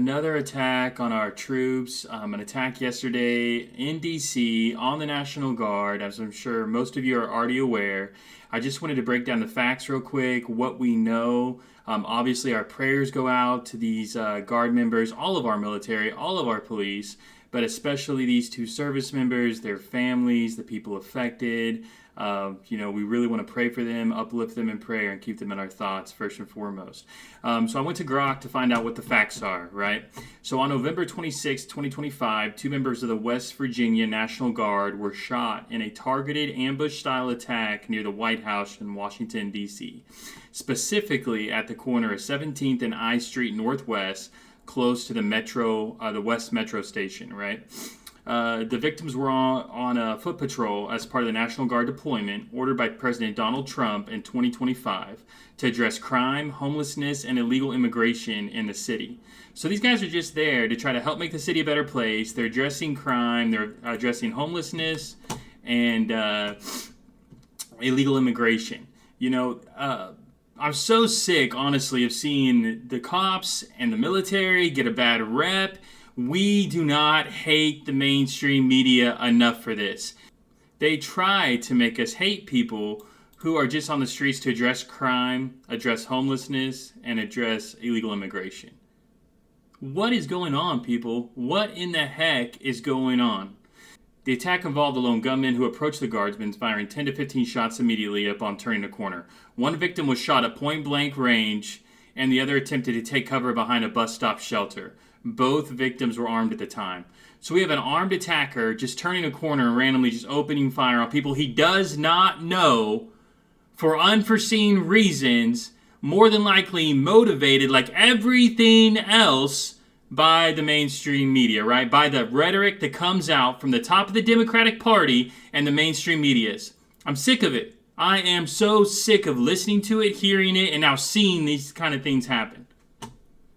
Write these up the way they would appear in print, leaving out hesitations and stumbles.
Another attack on our troops. An attack yesterday in D.C. on the National Guard, as I'm sure most of you are already aware. I just wanted to break down the facts real quick, what we know. Obviously, our prayers go out to these Guard members, all of our military, all of our police, but especially these two service members, their families, the people affected. We really want to pray for them, uplift them in prayer, and keep them in our thoughts first and foremost. So I went to Grok to find out what the facts are, right? So on November 26, 2025, two members of the West Virginia National Guard were shot in a targeted ambush-style attack near the White House in Washington, D.C., specifically at the corner of 17th and I Street Northwest, close to the West Metro Station, right? The victims were on a foot patrol as part of the National Guard deployment ordered by President Donald Trump in 2025 to address crime, homelessness, and illegal immigration in the city. So these guys are just there to try to help make the city a better place. They're addressing crime, they're addressing homelessness, and illegal immigration. I'm so sick, honestly, of seeing the cops and the military get a bad rep. We do not hate the mainstream media enough for this. They try to make us hate people who are just on the streets to address crime, address homelessness, and address illegal immigration. What is going on, people? What in the heck is going on? The attack involved a lone gunman who approached the guardsmen, firing 10 to 15 shots immediately upon turning a corner. One victim was shot at point-blank range, and the other attempted to take cover behind a bus stop shelter. Both victims were armed at the time. So we have an armed attacker just turning a corner and randomly just opening fire on people he does not know for unforeseen reasons, more than likely motivated like everything else by the mainstream media, right? By the rhetoric that comes out from the top of the Democratic Party and the mainstream medias. I'm sick of it. I am so sick of listening to it, hearing it, and now seeing these kind of things happen.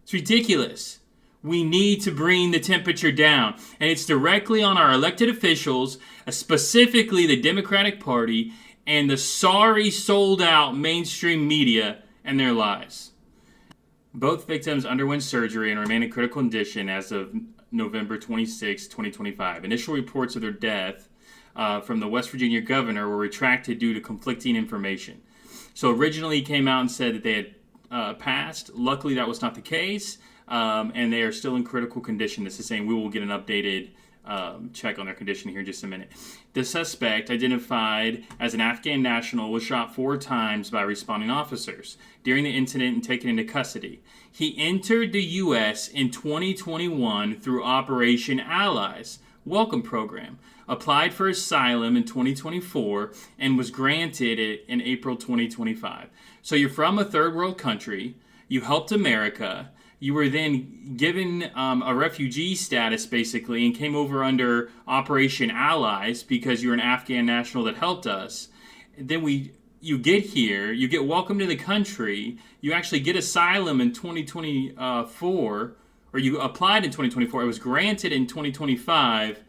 It's ridiculous. We need to bring the temperature down. And it's directly on our elected officials, specifically the Democratic Party, and the sorry, sold-out mainstream media and their lies. Both victims underwent surgery and remain in critical condition as of November 26, 2025. Initial reports of their death from the West Virginia governor were retracted due to conflicting information. So originally he came out and said that they had passed. Luckily, that was not the case. And they are still in critical condition. This is saying we will get an updated check on their condition here in just a minute. The suspect, identified as an Afghan national, was shot 4 times by responding officers during the incident and taken into custody. He entered the U.S. in 2021 through Operation Allies Welcome Program, applied for asylum in 2024, and was granted it in April 2025. So you're from a third world country, you helped America. You were then given a refugee status, basically, and came over under Operation Allies because you're an Afghan national that helped us. Then you get here, you get welcomed to the country, you actually get asylum in 2024, or you applied in 2024, it was granted in 2025,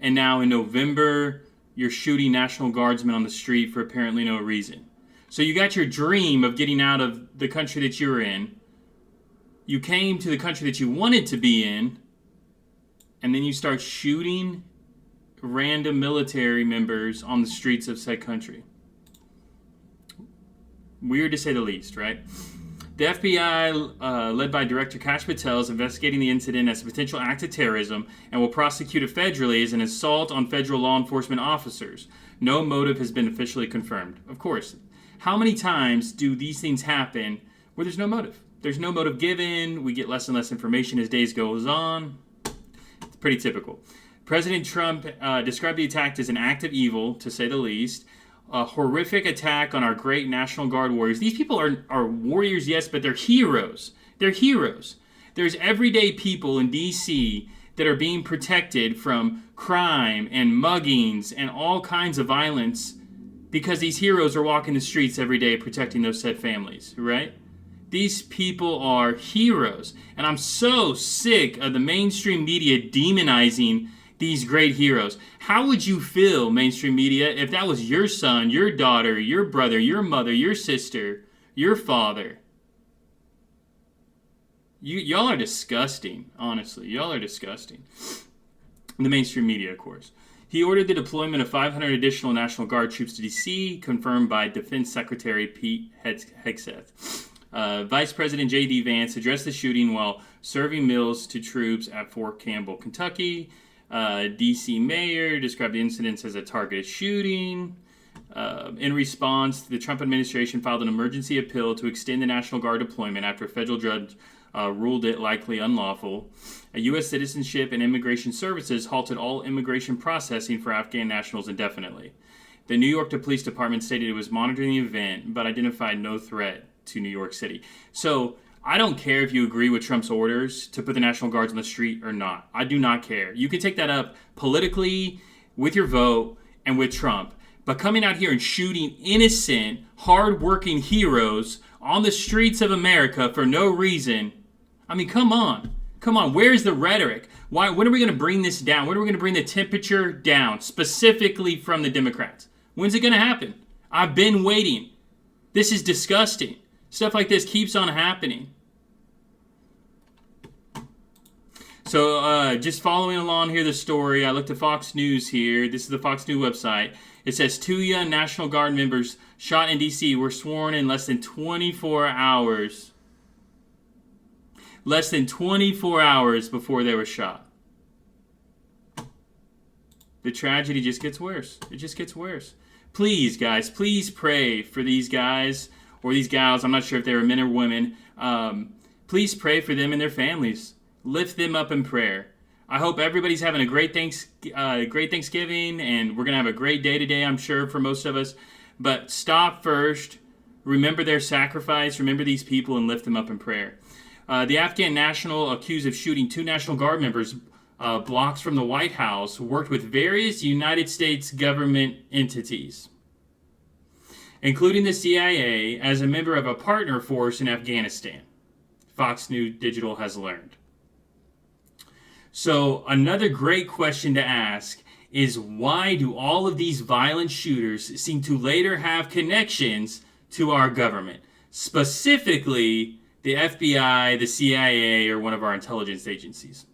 and now in November, you're shooting National Guardsmen on the street for apparently no reason. So you got your dream of getting out of the country that you were in. You came to the country that you wanted to be in, and then you start shooting random military members on the streets of said country. Weird to say the least, right? The FBI, led by Director Kash Patel, is investigating the incident as a potential act of terrorism and will prosecute it federally as an assault on federal law enforcement officers. No motive has been officially confirmed. Of course, how many times do these things happen where there's no motive? There's no motive given. We get less and less information as days goes on. It's pretty typical. President Trump described the attack as an act of evil, to say the least. A horrific attack on our great National Guard warriors. These people are warriors, yes, but they're heroes. They're heroes. There's everyday people in D.C. that are being protected from crime and muggings and all kinds of violence because these heroes are walking the streets every day protecting those said families, right? These people are heroes. And I'm so sick of the mainstream media demonizing these great heroes. How would you feel, mainstream media, if that was your son, your daughter, your brother, your mother, your sister, your father? Y'all are disgusting, honestly. Y'all are disgusting. The mainstream media, of course. He ordered the deployment of 500 additional National Guard troops to D.C., confirmed by Defense Secretary Pete Hegseth. Vice President J.D. Vance addressed the shooting while serving meals to troops at Fort Campbell, Kentucky. D.C. Mayor described the incidents as a targeted shooting. In response, the Trump administration filed an emergency appeal to extend the National Guard deployment after a federal judge ruled it likely unlawful. U.S. Citizenship and Immigration Services halted all immigration processing for Afghan nationals indefinitely. The New York Police Department stated it was monitoring the event, but identified no threat to New York City. So I don't care if you agree with Trump's orders to put the National Guards on the street or not. I do not care. You can take that up politically with your vote and with Trump. But coming out here and shooting innocent, hard-working heroes on the streets of America for no reason, I mean, come on. Come on, where's the rhetoric? When are we going to bring this down? When are we going to bring the temperature down, specifically from the Democrats? When's it going to happen? I've been waiting. This is disgusting. Stuff like this keeps on happening. So just following along here, the story, I looked at Fox News here. This is the Fox News website. It says 2 young National Guard members shot in D.C. were sworn in less than 24 hours. Less than 24 hours before they were shot. The tragedy just gets worse. It just gets worse. Please, guys, please pray for these guys or these gals. I'm not sure if they were men or women. Please pray for them and their families. Lift them up in prayer. I hope everybody's having a great Thanksgiving, and we're going to have a great day today, I'm sure, for most of us. But stop first. Remember their sacrifice. Remember these people and lift them up in prayer. The Afghan national accused of shooting 2 National Guard members blocks from the White House worked with various United States government entities, including the CIA, as a member of a partner force in Afghanistan, Fox News Digital has learned. So another great question to ask is, why do all of these violent shooters seem to later have connections to our government? Specifically, the FBI, the CIA, or one of our intelligence agencies.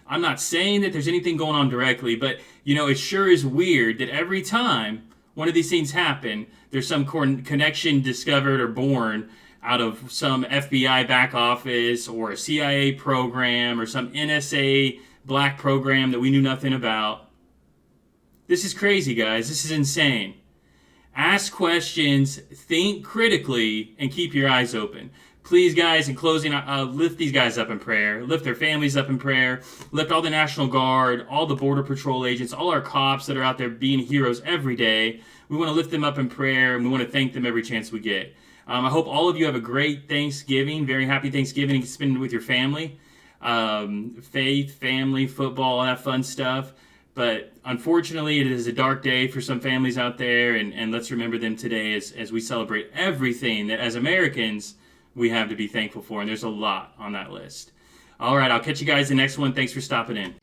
I'm not saying that there's anything going on directly, but, it sure is weird that every time one of these things happen, there's some connection discovered or born out of some FBI back office or a CIA program or some NSA black program that we knew nothing about. This is crazy, guys. This is insane. Ask questions, think critically, and keep your eyes open. Please, guys, in closing, lift these guys up in prayer. Lift their families up in prayer. Lift all the National Guard, all the Border Patrol agents, all our cops that are out there being heroes every day. We want to lift them up in prayer, and we want to thank them every chance we get. I hope all of you have a great Thanksgiving, very happy Thanksgiving to spend with your family. Faith, family, football, all that fun stuff. But unfortunately, it is a dark day for some families out there, and let's remember them today as we celebrate everything that, as Americans, we have to be thankful for, and there's a lot on that list. All right, I'll catch you guys in the next one. Thanks for stopping in.